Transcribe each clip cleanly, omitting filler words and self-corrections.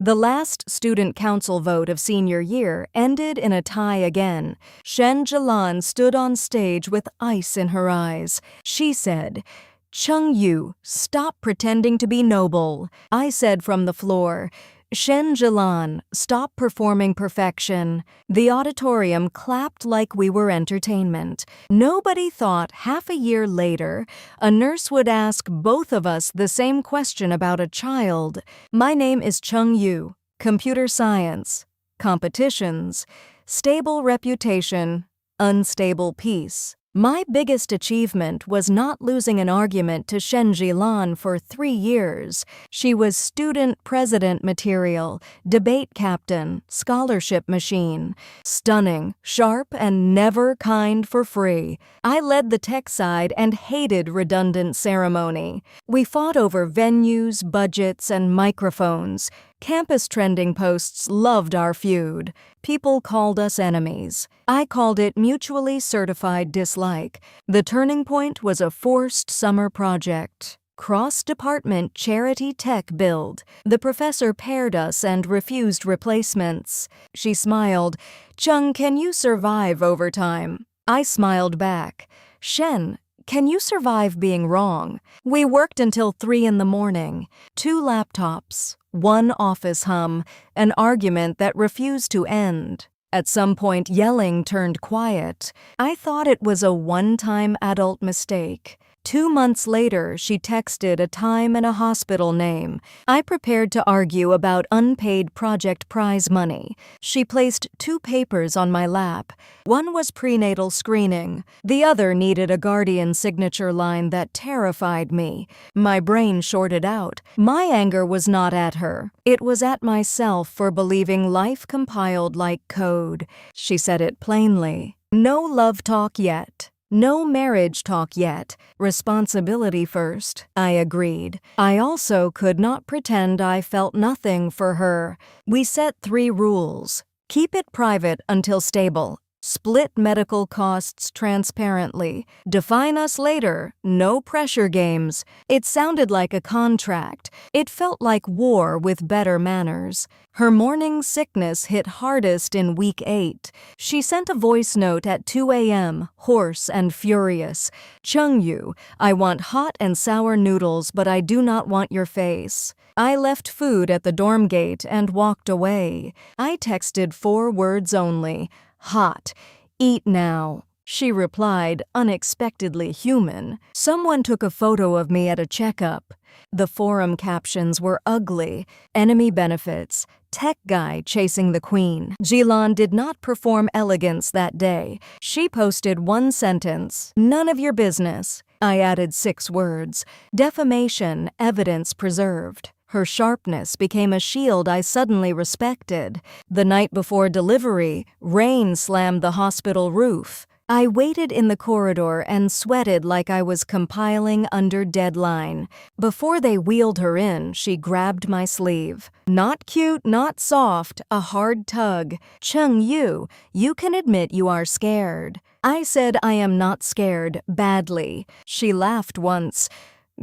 The last student council vote of senior year ended in a tie again. Shen Jilan stood on stage with ice in her eyes. She said, "Cheng Yu, stop pretending to be noble." I said from the floor, "Shen Jilan, stop performing perfection." The auditorium clapped like we were entertainment. Nobody thought half a year later a nurse would ask both of us the same question about a child. My name is Cheng Yu. Computer science. Competitions. Stable reputation. Unstable peace. My biggest achievement was not losing an argument to Shen Jilan for 3 years. She was student president material, debate captain, scholarship machine. Stunning, sharp, and never kind for free. I led the tech side and hated redundant ceremony. We fought over venues, budgets, and microphones. Campus trending posts loved our feud. People called us enemies. I called it mutually certified dislike. The turning point was a forced summer project. Cross-department charity tech build. The professor paired us and refused replacements. She smiled. "Chung, can you survive overtime?" I smiled back. "Shen, can you survive being wrong?" We worked until 3 in the morning. 2 laptops, 1 office hum, an argument that refused to end. At some point, yelling turned quiet. I thought it was a one-time adult mistake. 2 months later, she texted a time and a hospital name. I prepared to argue about unpaid project prize money. She placed 2 papers on my lap. One was prenatal screening. The other needed a guardian signature line that terrified me. My brain shorted out. My anger was not at her. It was at myself for believing life compiled like code. She said it plainly. No love talk yet. No marriage talk yet. Responsibility first. I agreed. I also could not pretend I felt nothing for her. We set 3 rules. Keep it private until stable. Split medical costs transparently. Define us later. No pressure games. It sounded like a contract. It felt like war with better manners. Her morning sickness hit hardest in week 8. She sent a voice note at 2 a.m., hoarse and furious. "Cheng Yu, I want hot and sour noodles, but I do not want your face." I left food at the dorm gate and walked away. I texted 4 words only. "Hot. Eat now." She replied, unexpectedly human. Someone took a photo of me at a checkup. The forum captions were ugly. Enemy benefits. Tech guy chasing the queen. Jilan did not perform elegance that day. She posted 1 sentence. "None of your business." I added 6 words. Defamation, evidence preserved. Her sharpness became a shield I suddenly respected. The night before delivery, rain slammed the hospital roof. I waited in the corridor and sweated like I was compiling under deadline. Before they wheeled her in, she grabbed my sleeve. Not cute, not soft, a hard tug. "Cheng Yu, you can admit you are scared." I said I am not scared, badly. She laughed once.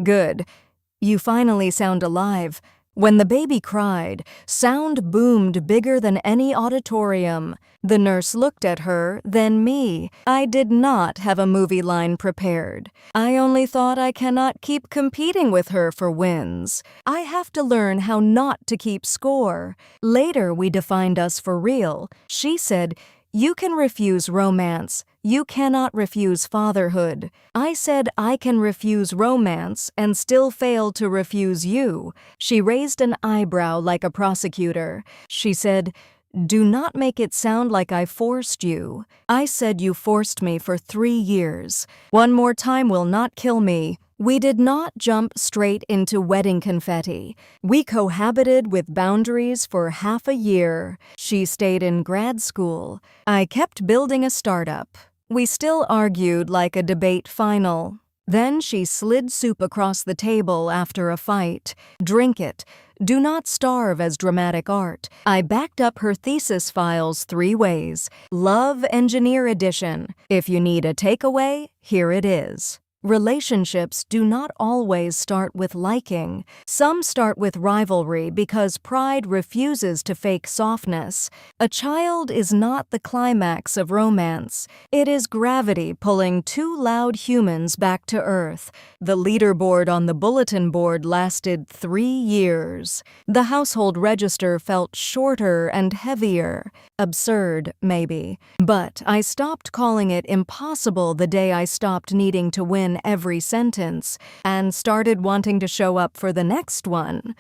"Good. You finally sound alive." When the baby cried, sound boomed bigger than any auditorium. The nurse looked at her, then me. I did not have a movie line prepared. I only thought I cannot keep competing with her for wins. I have to learn how not to keep score. Later we defined us for real. She said, "You can refuse romance. You cannot refuse fatherhood." I said I can refuse romance and still fail to refuse you. She raised an eyebrow like a prosecutor. She said, "Do not make it sound like I forced you." I said you forced me for 3 years. One more time will not kill me. We did not jump straight into wedding confetti. We cohabited with boundaries for half a year. She stayed in grad school. I kept building a startup. We still argued like a debate final. Then she slid soup across the table after a fight. "Drink it. Do not starve as dramatic art." I backed up her thesis files 3 ways. Love Engineer Edition. If you need a takeaway, here it is. Relationships do not always start with liking. Some start with rivalry because pride refuses to fake softness. A child is not the climax of romance. It is gravity pulling two loud humans back to earth. The leaderboard on the bulletin board lasted 3 years. The household register felt shorter and heavier. Absurd, maybe. But I stopped calling it impossible the day I stopped needing to win every sentence and started wanting to show up for the next one.